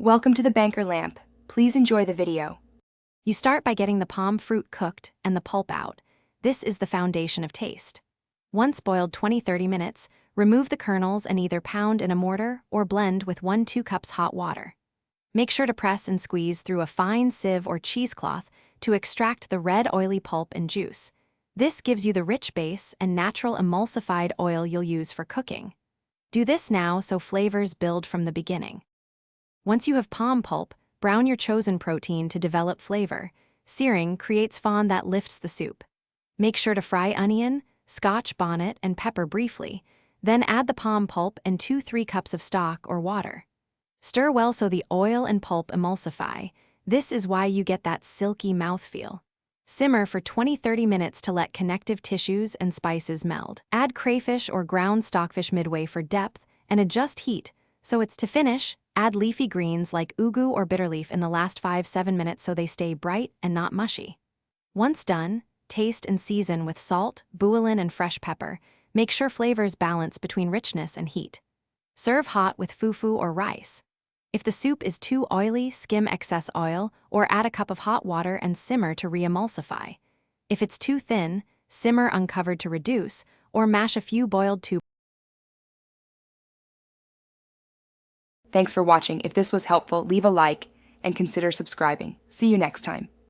Welcome to the Banker Lamp. Please enjoy the video. You start by getting the palm fruit cooked and the pulp out. This is the foundation of taste. Once boiled 20-30 minutes, remove the kernels and either pound in a mortar or blend with 1-2 cups hot water. Make sure to press and squeeze through a fine sieve or cheesecloth to extract the red oily pulp and juice. This gives you the rich base and natural emulsified oil you'll use for cooking. Do this now so flavors build from the beginning. Once you have palm pulp, brown your chosen protein to develop flavor. Searing creates fond that lifts the soup. Make sure to fry onion, Scotch bonnet, and pepper briefly, then add the palm pulp and 2-3 cups of stock or water. Stir well so the oil and pulp emulsify. This is why you get that silky mouthfeel. Simmer for 20-30 minutes to let connective tissues and spices meld. Add crayfish or ground stockfish midway for depth and adjust heat. So it's to finish, add leafy greens like ugu or bitterleaf in the last 5-7 minutes so they stay bright and not mushy. Once done, taste and season with salt, bouillon, and fresh pepper. Make sure flavors balance between richness and heat. Serve hot with fufu or rice. If the soup is too oily, skim excess oil or add a cup of hot water and simmer to re-emulsify. If it's too thin, simmer uncovered to reduce or mash a few boiled two. Thanks for watching. If this was helpful, leave a like and consider subscribing. See you next time.